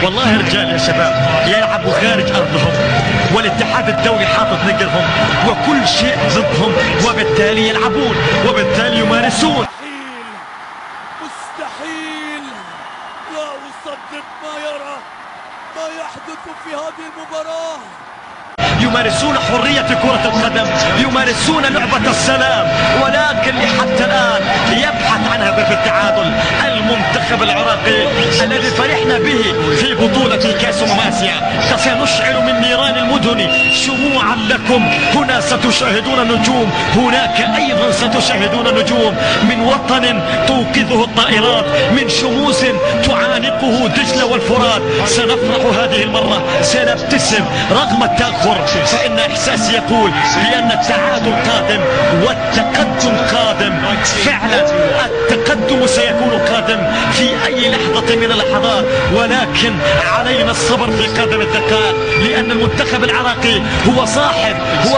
والله رجال يا شباب يلعبوا خارج أرضهم، والاتحاد الدولي حاطط نقرهم وكل شيء ضدهم، وبالتالي يلعبون وبالتالي يمارسون. مستحيل لا أصدق ما يرى ما يحدث في هذه المباراة. يمارسون حرية كرة القدم، يمارسون لعبة السلام، ولكن حتى الآن يبحث عن هدف التعادل. المنتخب العراقي الذي فرحنا به في بطولة كأس آسيا سنشعل من نيران المدن شموعا لكم. هنا ستشاهدون نجوم، هناك أيضا ستشاهدون نجوم من وطن توقظه الطائرات، من شموس تعانقه دجلة والفرات. سنفرح هذه المرة، سنبتسم رغم التأخر، فإن إحساسي يقول بأن التعادل قادم والتقدم قادم. فعلا التقدم سيكون قادم في أي لحظة من اللحظات، ولكن علينا الصبر في قادم الدقائق، لأن المنتخب العراقي هو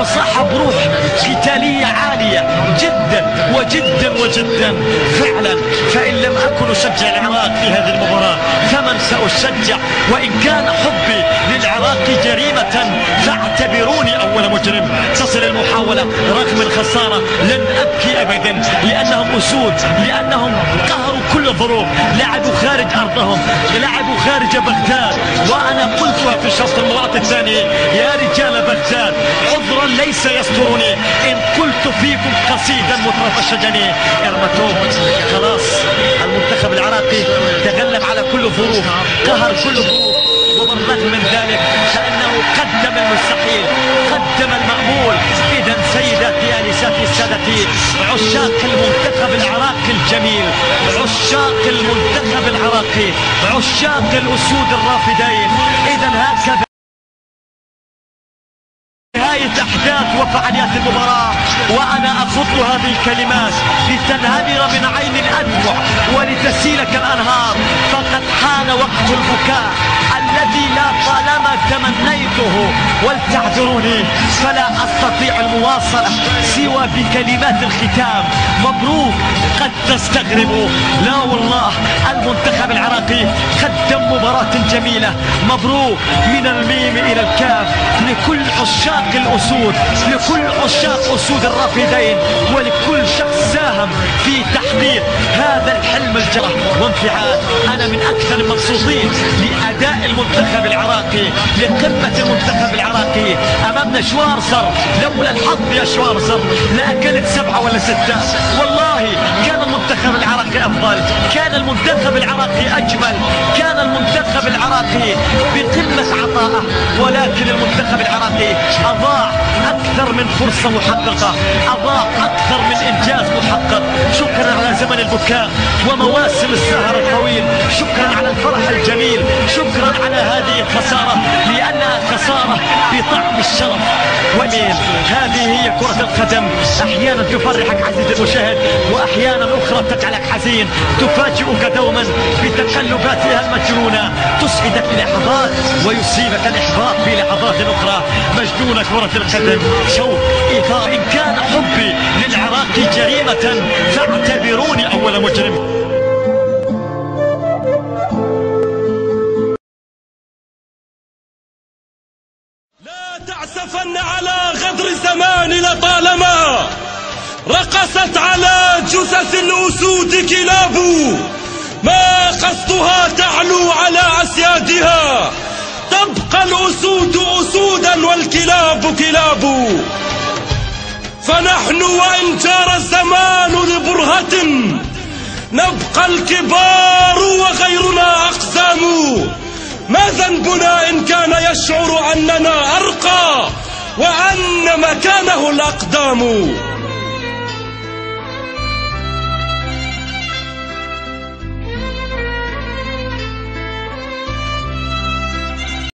صاحب روح قتالية عالية جدا وجدا وجدا. فعلا فإن لم أكن أشجع العراق في هذه المباراة فمن سأشجع؟ وإن كان حبي للعراق جريمة فاعتبروني أول مجرم. تصل المحاولة رغم الخسارة، لن أبكي أبدا، لأنهم أسود، لأنهم قهروا كل الظروف، لعبوا خارج أرضهم، لعبوا خارج بغداد. وأنا قلتها في شوط المباراة الثانية: يا رجال بغداد عذرا ليس يسترني إن قلت فيكم قصيدا مطرف الشجني. إرمتوب خلاص، المنتخب العراقي تغلب على كل الظروف، قهر كل الظروف، وبالرغم من ذلك فإنه قدم المستحيل، قدم المأمول. إذا سيداتي آنساتي سادتي، عشاق المنتخب العراقي الجميل، عشاق المنتخب العراقي، عشاق الأسود الرافدين، إذا هكذا نهاية أحداث وفعاليات المباراة. وأنا أخط هذه الكلمات لتنهمر من عين الأدمع ولتسيل كالأنهار، فقد حان وقت البكاء الذي لا طالما تمنيته. ولتعذروني فلا أستطيع المواصلة سوى بكلمات الختام. مبروك. قد تستغربوا، لا والله المنتخب العراقي قدم مباراة جميلة. مبروك من الميم إلى الكاف لكل عشاق الأسود، لكل عشاق أسود الرافدين، ولكل شخص ساهم في تحقيق هذا الحلم الجرح وانفعال. أنا من أكثر المبسوطين لأداء المنتخب العراقي، لقمة المنتخب العراقي. أمامنا شوارزر، لولا الحظ يا شوارزر لأكلت 7 ولا 6. والله كان المنتخب العراقي أفضل، كان المنتخب العراقي أجمل، كان المنتخب العراقي بقمة عطائه، ولكن المنتخب العراقي أضاع أكثر من فرصة محققة، أضاع أكثر من إنجاز محقق. شكرا على زمن البكاء ومواسم السهر الطويل، شكرا على الفرح الجميل، شكرا على هذه الخسارة لأنها خسارة بطعم الشرف. ومين هذه هي كرة القدم، أحيانا تفرحك عزيزي المشاهد، وأحيانا أخرى تجعلك حزين، تفاجئك دوما بتقلباتها المجنونة، تسعدك للحظات ويصيبك الإحباط في لحظات أخرى. مجنونة كرة القدم، شوق، إثارة. إن كان حبي للعراق جريمة فاعتبروني أول مجرم. تعسفن على غدر الزمان لطالما رقصت على جثث الأسود كلاب، ما قصدها تعلو على أسيادها، تبقى الأسود أسودا والكلاب كلاب. فنحن وإن جار الزمان لبرهة نبقى الكبار وغيرنا أقزام. ما ذنبنا إن كان يشعر أننا أرقى وأن مكانه الأقدام.